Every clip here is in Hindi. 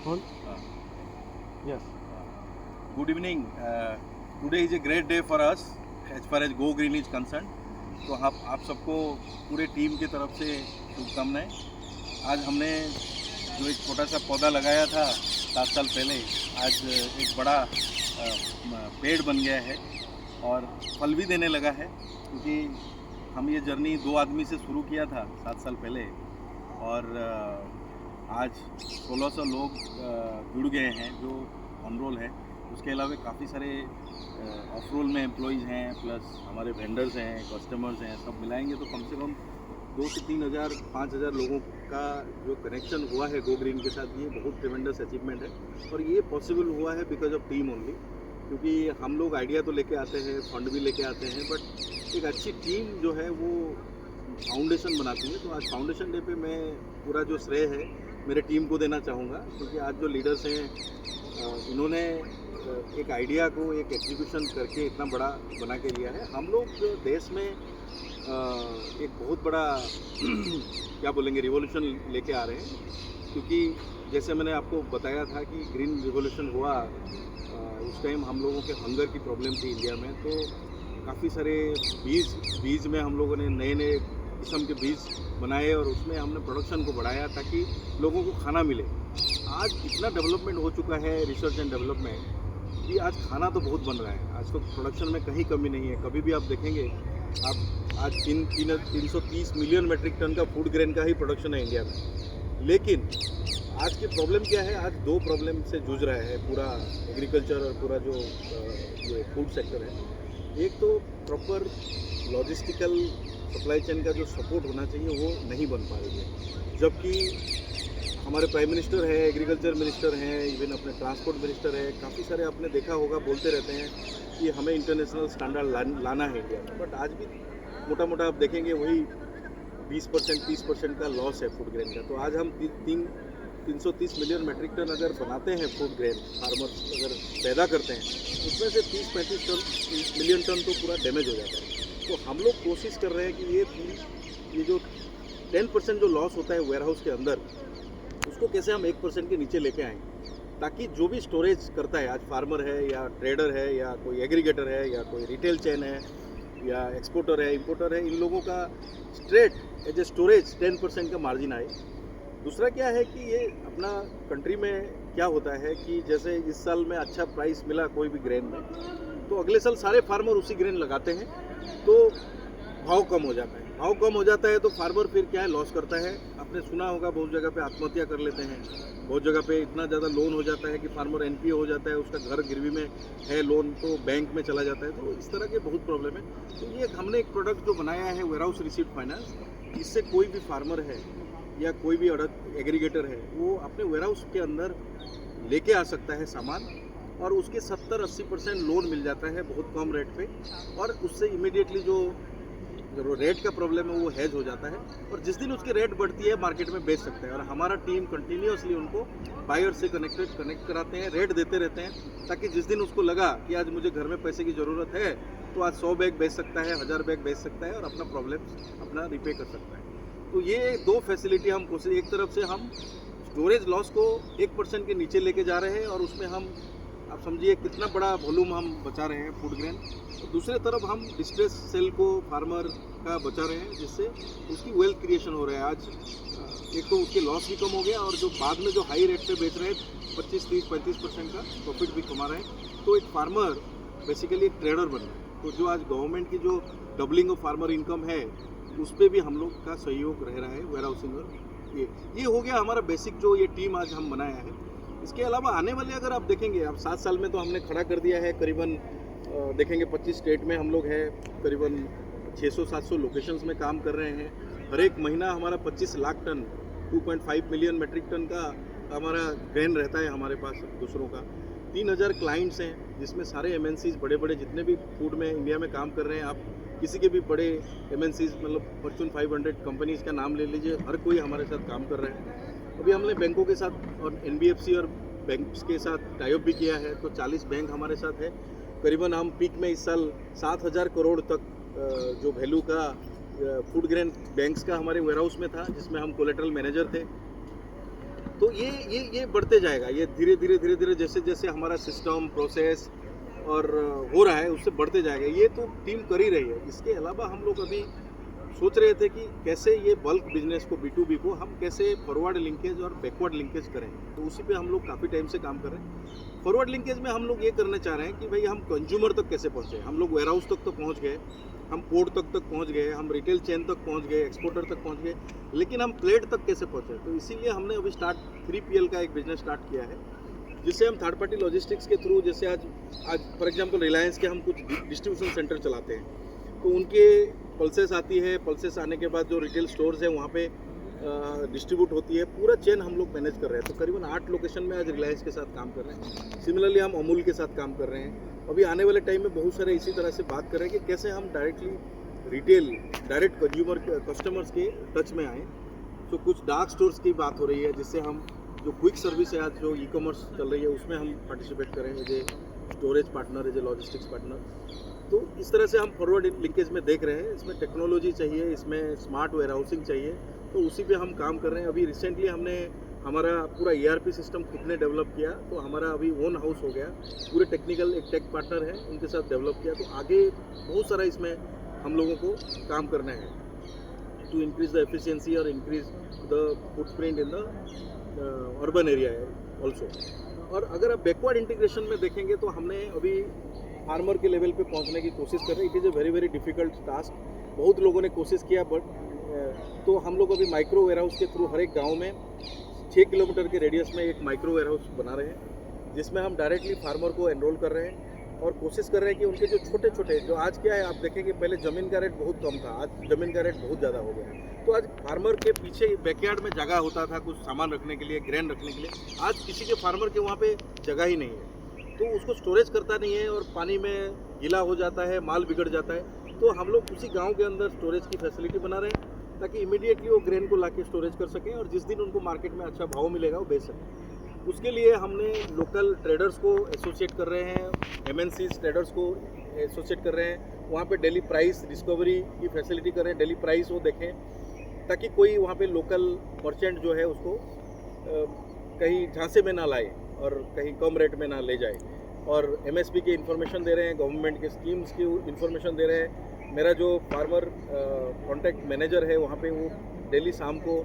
On? Yes. Good evening. Today is a great day for us as far as Go Green is concerned. तो आप सबको पूरे टीम की तरफ से शुभकामनाएं। आज हमने जो एक छोटा सा पौधा लगाया था 7 साल पहले, आज एक बड़ा पेड़ बन गया है और फल भी देने लगा है, क्योंकि हम ये जर्नी 2 आदमी से शुरू किया था 7 साल पहले और आज 1600 लोग जुड़ गए हैं जो ऑन रोल है। उसके अलावा काफ़ी सारे ऑफ रोल में एम्प्लॉइज़ हैं, प्लस हमारे वेंडर्स हैं, कस्टमर्स हैं, सब मिलाएंगे तो कम से कम 2 से 3 हज़ार 5 हज़ार लोगों का जो कनेक्शन हुआ है गो ग्रीन के साथ, ये बहुत ट्रिमेंडस अचीवमेंट है। और ये पॉसिबल हुआ है बिकॉज ऑफ टीम ओनली, क्योंकि हम लोग आइडिया तो लेके आते हैं, फंड भी लेके आते हैं, बट एक अच्छी टीम जो है वो फाउंडेशन बनाती है। तो आज फाउंडेशन डे पे मैं पूरा जो श्रेय है मेरे टीम को देना चाहूँगा, क्योंकि आज जो लीडर्स हैं इन्होंने एक आइडिया को एक एग्जीक्यूशन करके इतना बड़ा बना के लिया है। हम लोग देश में एक बहुत बड़ा क्या बोलेंगे रिवॉल्यूशन लेके आ रहे हैं, क्योंकि जैसे मैंने आपको बताया था कि ग्रीन रिवॉल्यूशन हुआ उस टाइम हम लोगों के हंगर की प्रॉब्लम थी इंडिया में। तो काफ़ी सारे बीज में हम लोगों ने नए नए किस्म के बीज बनाए और उसमें हमने प्रोडक्शन को बढ़ाया ताकि लोगों को खाना मिले। आज इतना डेवलपमेंट हो चुका है, रिसर्च एंड डेवलपमेंट, कि आज खाना तो बहुत बन रहा है। आज तो प्रोडक्शन में कहीं कमी नहीं है। कभी भी आप देखेंगे, आप आज 330 मिलियन मेट्रिक टन का फूड ग्रेन का ही प्रोडक्शन है इंडिया में। लेकिन आज की प्रॉब्लम क्या है? आज 2 प्रॉब्लम से जूझ रहा है पूरा एग्रीकल्चर और पूरा जो ये फूड सेक्टर है। एक तो प्रॉपर लॉजिस्टिकल सप्लाई चेन का जो सपोर्ट होना चाहिए वो नहीं बन पा रही है, जबकि हमारे प्राइम मिनिस्टर है, एग्रीकल्चर मिनिस्टर हैं, इवन अपने ट्रांसपोर्ट मिनिस्टर है, काफ़ी सारे आपने देखा होगा बोलते रहते हैं कि हमें इंटरनेशनल स्टैंडर्ड लाना है इंडिया में। बट आज भी मोटा मोटा आप देखेंगे वही 20% 30% का लॉस है फूड ग्रेन का। तो आज हम 330 मिलियन मेट्रिक टन अगर बनाते हैं फूड ग्रेन, फार्मर्स अगर पैदा करते हैं, उसमें से 30-35 मिलियन टन तो पूरा डैमेज हो जाता है। तो हम लोग कोशिश कर रहे हैं कि ये जो 10% जो लॉस होता है वेयर हाउस के अंदर, उसको कैसे हम 1% के नीचे लेके आएँ, ताकि जो भी स्टोरेज करता है, आज फार्मर है या ट्रेडर है या कोई एग्रीगेटर है या कोई रिटेल चेन है या एक्सपोर्टर है, इंपोर्टर है, इन लोगों का स्ट्रेट एज ए स्टोरेज 10% का मार्जिन आए। दूसरा क्या है कि ये अपना कंट्री में क्या होता है कि जैसे इस साल में अच्छा प्राइस मिला कोई भी ग्रेन में, तो अगले साल सारे फार्मर उसी ग्रेन लगाते हैं, तो भाव कम हो जाता है। भाव कम हो जाता है तो फार्मर फिर क्या है, लॉस करता है। आपने सुना होगा बहुत जगह पे आत्महत्या कर लेते हैं, बहुत जगह पे इतना ज़्यादा लोन हो जाता है कि फार्मर एनपीए हो जाता है, उसका घर गिरवी में है, लोन तो बैंक में चला जाता है। तो इस तरह के बहुत प्रॉब्लम है। तो ये हमने एक प्रोडक्ट जो बनाया है वेयर हाउस रिसीव्ड फाइनेंस, इससे कोई भी फार्मर है या कोई भी एग्रीगेटर है वो अपने वेयर हाउस के अंदर लेके आ सकता है सामान, और उसके 70-80% लोन मिल जाता है बहुत कम रेट पे, और उससे इमीडिएटली जो रेट का प्रॉब्लम है वो हेज हो जाता है, और जिस दिन उसकी रेट बढ़ती है मार्केट में बेच सकते हैं। और हमारा टीम कंटिन्यूसली उनको बायर से कनेक्ट कराते हैं, रेट देते रहते हैं, ताकि जिस दिन उसको लगा कि आज मुझे घर में पैसे की ज़रूरत है तो आज 100 बैग बेच सकता है, 1000 बैग बेच सकता है और अपना प्रॉब्लम अपना रिपे कर सकता है। तो ये 2 फैसिलिटी हम कोशिश, एक तरफ से हम स्टोरेज लॉस को 1% के नीचे लेके जा रहे हैं और उसमें हम, आप समझिए कितना बड़ा वॉल्यूम हम बचा रहे हैं फूड ग्रेन। तो दूसरे तरफ हम डिस्ट्रेस सेल को फार्मर का बचा रहे हैं, जिससे उसकी वेल्थ क्रिएशन हो रहा है। आज एक तो उसके लॉस भी कम हो गया, और जो बाद में जो हाई रेट पे बेच रहे हैं 25-30-35% का प्रॉफिट भी कमा रहे हैं। तो एक फार्मर बेसिकली एक ट्रेडर बन रहा है। तो जो आज गवर्नमेंट की जो डबलिंग ऑफ फार्मर इनकम है, उस पर भी हम लोग का सहयोग रह रहा है वेयर हाउसिंग। और ये हो गया हमारा बेसिक जो ये टीम आज हम बनाया है। इसके अलावा आने वाले अगर आप देखेंगे, अब 7 साल में तो हमने खड़ा कर दिया है करीबन, देखेंगे 25 स्टेट में हम लोग हैं, करीबन 600-700 लोकेशंस में काम कर रहे हैं। हर एक महीना हमारा 25 lakh ton 2.5 million metric ton का हमारा ग्रेन रहता है हमारे पास दूसरों का। 3000 क्लाइंट्स हैं, जिसमें सारे एमएनसीज बड़े बड़े जितने भी फूड में इंडिया में काम कर रहे हैं, आप किसी के भी बड़े एमएनसीज मतलब फॉर्च्यून 500 कंपनीज का नाम ले लीजिए, हर कोई हमारे साथ काम कर रहे हैं। अभी हमने बैंकों के साथ और एनबीएफसी और बैंक्स के साथ टाई अप भी किया है, तो 40 बैंक हमारे साथ है। करीबन हम पीक में इस साल 7000 करोड़ तक जो वैल्यू का फूड ग्रेन बैंक्स का हमारे वेयर हाउस में था, जिसमें हम कोलेटरल मैनेजर थे। तो ये बढ़ते जाएगा, ये धीरे धीरे जैसे जैसे हमारा सिस्टम प्रोसेस और हो रहा है उससे बढ़ते जाएगा। ये तो टीम कर ही रही है। इसके अलावा हम लोग अभी सोच रहे थे कि कैसे ये बल्क बिजनेस को B2B को हम कैसे फॉरवर्ड लिंकेज और बैकवर्ड लिंकेज करें, तो उसी पे हम लोग काफ़ी टाइम से काम कर रहे हैं। फॉरवर्ड लिंकेज में हम लोग ये करना चाह रहे हैं कि भाई हम कंज्यूमर तक कैसे पहुँचे। हम लोग वेयरहाउस तक तो पहुँच गए, हम पोर्ट तक पहुँच गए, हम रिटेल चेन तक पहुँच गए, एक्सपोर्टर तक पहुँच गए, लेकिन हम प्लेट तक कैसे पहुँचे। तो इसीलिए हमने अभी 3PL का एक बिजनेस स्टार्ट किया है, जिससे हम थर्ड पार्टी लॉजिस्टिक्स के थ्रू, जैसे आज फॉर एग्जांपल रिलायंस के हम कुछ डिस्ट्रीब्यूशन सेंटर चलाते हैं, तो उनके पल्सेस आती है, पल्सेस आने के बाद जो रिटेल स्टोर्स हैं वहाँ पे डिस्ट्रीब्यूट होती है, पूरा चेन हम लोग मैनेज कर रहे हैं। तो करीबन 8 लोकेशन में आज रिलायंस के साथ काम कर रहे हैं। सिमिलरली हम अमूल के साथ काम कर रहे हैं। अभी आने वाले टाइम में बहुत सारे इसी तरह से बात कर रहे हैं कि कैसे हम directly retail, direct consumer customers के टच में आए। तो कुछ डार्क स्टोर्स की बात हो रही है, जिससे हम जो क्विक सर्विस है आज जो ई-कॉमर्स चल रही है उसमें हम पार्टिसिपेट करें as a storage partner, as a logistics partner. तो इस तरह से हम फॉरवर्ड लिंकेज में देख रहे हैं। इसमें टेक्नोलॉजी चाहिए, इसमें स्मार्ट वेयरहाउसिंग चाहिए, तो उसी पे हम काम कर रहे हैं। अभी रिसेंटली हमने हमारा पूरा ERP सिस्टम खुद ने डेवलप किया, तो हमारा अभी ओन हाउस हो गया। पूरे टेक्निकल एक टेक पार्टनर है, उनके साथ डेवलप किया। तो आगे बहुत सारा इसमें हम लोगों को काम करना है टू इंक्रीज द एफिशिएंसी और increase the footprint in the urban area also. और अगर आप बैकवर्ड इंटीग्रेशन में देखेंगे तो हमने अभी फार्मर के लेवल पे पहुंचने की कोशिश कर रहे हैं। It is a very very difficult task. बहुत लोगों ने कोशिश किया, बट तो हम लोग अभी माइक्रो वेयरहाउस के थ्रू हर एक गांव में 6 किलोमीटर के रेडियस में एक माइक्रो वेयरहाउस बना रहे हैं, जिसमें हम डायरेक्टली फार्मर को एनरोल कर रहे हैं और कोशिश कर रहे हैं कि उनके जो छोटे छोटे, जो आज क्या है आप देखेंगे, पहले ज़मीन का रेट बहुत कम था, आज ज़मीन का रेट बहुत ज़्यादा हो गया है। तो आज फार्मर के पीछे बैकयार्ड में जगह होता था कुछ सामान रखने के लिए, ग्रेन रखने के लिए, आज किसी के फार्मर के वहाँ पे जगह ही नहीं है, तो उसको स्टोरेज करता नहीं है और पानी में गीला हो जाता है, माल बिगड़ जाता है। तो हम लोग उसी गाँव के अंदर स्टोरेज की फैसिलिटी बना रहे हैं ताकि इमीडिएटली वो ग्रेन को लाके स्टोरेज कर सकें और जिस दिन उनको मार्केट में अच्छा भाव मिलेगा वो बेच सकें। उसके लिए हमने लोकल ट्रेडर्स को एसोसिएट कर रहे हैं, MNCs ट्रेडर्स को एसोसिएट कर रहे हैं, वहाँ पे डेली प्राइस डिस्कवरी की फैसिलिटी कर रहे हैं, डेली प्राइस वो देखें ताकि कोई वहाँ पे लोकल मर्चेंट जो है उसको कहीं झांसे में ना लाए और कहीं कम रेट में ना ले जाए। और MSP की इन्फॉर्मेशन दे रहे हैं, गवर्नमेंट के स्कीम्स की इन्फॉर्मेशन दे रहे हैं। मेरा जो फार्मर कॉन्टैक्ट मैनेजर है वहाँ पे वो डेली शाम को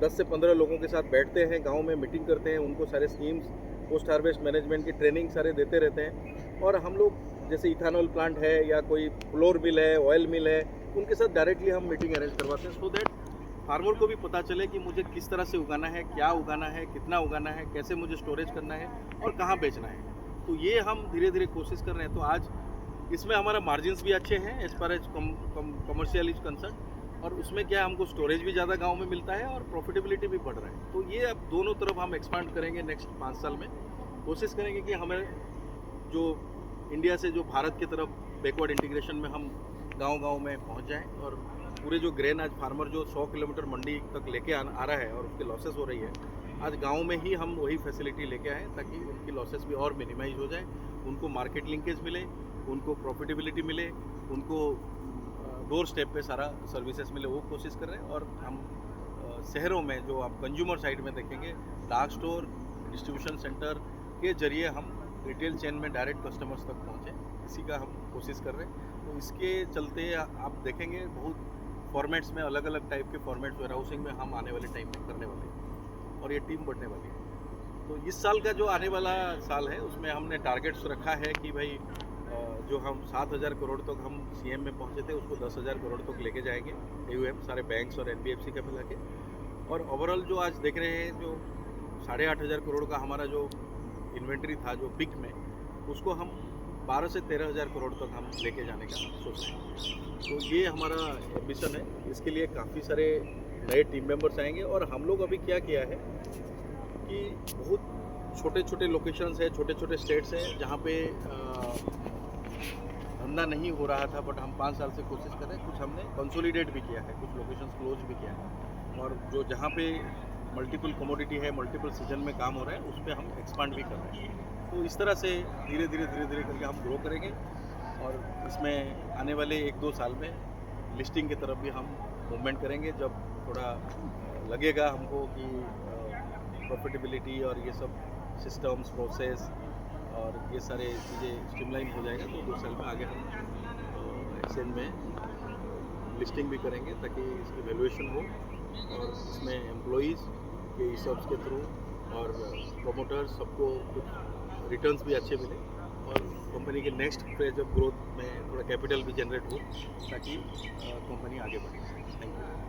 10 से 15 लोगों के साथ बैठते हैं, गांव में मीटिंग करते हैं, उनको सारे स्कीम्स, पोस्ट हार्वेस्ट मैनेजमेंट की ट्रेनिंग सारे देते रहते हैं। और हम लोग जैसे इथानॉल प्लांट है या कोई फ्लोर मिल है, ऑयल मिल है, उनके साथ डायरेक्टली हम मीटिंग अरेंज करवाते हैं, सो दैट फार्मर को भी पता चले कि मुझे किस तरह से उगाना है, क्या उगाना है, कितना उगाना है, कैसे मुझे स्टोरेज करना है और कहाँ बेचना है। तो ये हम धीरे धीरे कोशिश कर रहे हैं। तो आज इसमें हमारा मार्जिन्स भी अच्छे हैं as far as commercial is concern, और उसमें क्या हमको स्टोरेज भी ज़्यादा गांव में मिलता है और प्रॉफिटेबिलिटी भी बढ़ रहा है। तो ये अब दोनों तरफ हम एक्सपांड करेंगे नेक्स्ट 5 साल में। कोशिश करेंगे कि हमें जो इंडिया से जो भारत की तरफ बैकवर्ड इंटीग्रेशन में हम गांव-गांव में पहुंच जाएं और पूरे जो ग्रेन आज फार्मर जो 100 किलोमीटर मंडी तक लेके आ रहा है और उसकी लॉसेस हो रही है, आज गाँव में ही हम वही फैसिलिटी लेके आएँ ताकि उनकी लॉसेस भी और मिनिमाइज हो जाए, उनको मार्केट लिंकेज मिले, उनको प्रॉफिटेबिलिटी मिले, उनको डोर स्टेप पे सारा सर्विसेज मिले, वो कोशिश कर रहे हैं। और हम शहरों में जो आप कंज्यूमर साइड में देखेंगे, डार्क स्टोर, डिस्ट्रीब्यूशन सेंटर के जरिए हम रिटेल चेन में डायरेक्ट कस्टमर्स तक पहुँचें, इसी का हम कोशिश कर रहे हैं। तो इसके चलते आप देखेंगे बहुत फॉर्मेट्स में, अलग अलग टाइप के फॉर्मेट्स वेयरहाउसिंग में हम आने वाले टाइम में करने वाले हैं और ये टीम बढ़ने वाली है। तो इस साल का जो आने वाला साल है उसमें हमने टारगेट्स रखा है कि भाई जो हम 7,000 करोड़ तक हम CM में पहुंचे थे उसको 10,000 करोड़ तक लेके जाएंगे, AUM सारे बैंक्स और NBFC का मिला के। और ओवरऑल जो आज देख रहे हैं जो 8,500 करोड़ का हमारा जो इन्वेंट्री था जो पिक में, उसको हम 12 से 13,000 करोड़ तक हम लेके जाने का सोच रहे हैं। तो ये हमारा एम्बिशन है। इसके लिए काफ़ी सारे नए टीम मेंबर्स आएंगे। और हम लोग अभी क्या किया है कि बहुत छोटे छोटे लोकेशंस है, छोटे छोटे स्टेट्स हैं जहाँ पे धंधा नहीं हो रहा था, बट हम 5 साल से कोशिश कर रहे हैं। कुछ हमने कंसोलिडेट भी किया है, कुछ लोकेशंस क्लोज भी किया है, और जो जहाँ पे मल्टीपल कमोडिटी है, मल्टीपल सीजन में काम हो रहा है, उस पर हम एक्सपांड भी कर रहे हैं। तो इस तरह से धीरे धीरे करके हम ग्रो करेंगे और इसमें आने वाले 1-2 साल में लिस्टिंग की तरफ भी हम मूवमेंट करेंगे। जब थोड़ा लगेगा हमको कि प्रॉफिटेबिलिटी और ये सब सिस्टम्स प्रोसेस और ये सारे चीज़ें स्ट्रीमलाइन हो जाएगा तो 2 साल में आगे हम एक्सचेंज में लिस्टिंग भी करेंगे ताकि इसकी वैल्यूएशन हो और इसमें एम्प्लॉइज़ के ईसॉप्स के थ्रू और प्रोमोटर्स सबको कुछ रिटर्न्स भी अच्छे मिले और कंपनी के नेक्स्ट फेज ऑफ ग्रोथ में थोड़ा कैपिटल भी जनरेट हो ताकि कंपनी आगे बढ़े। Thank you.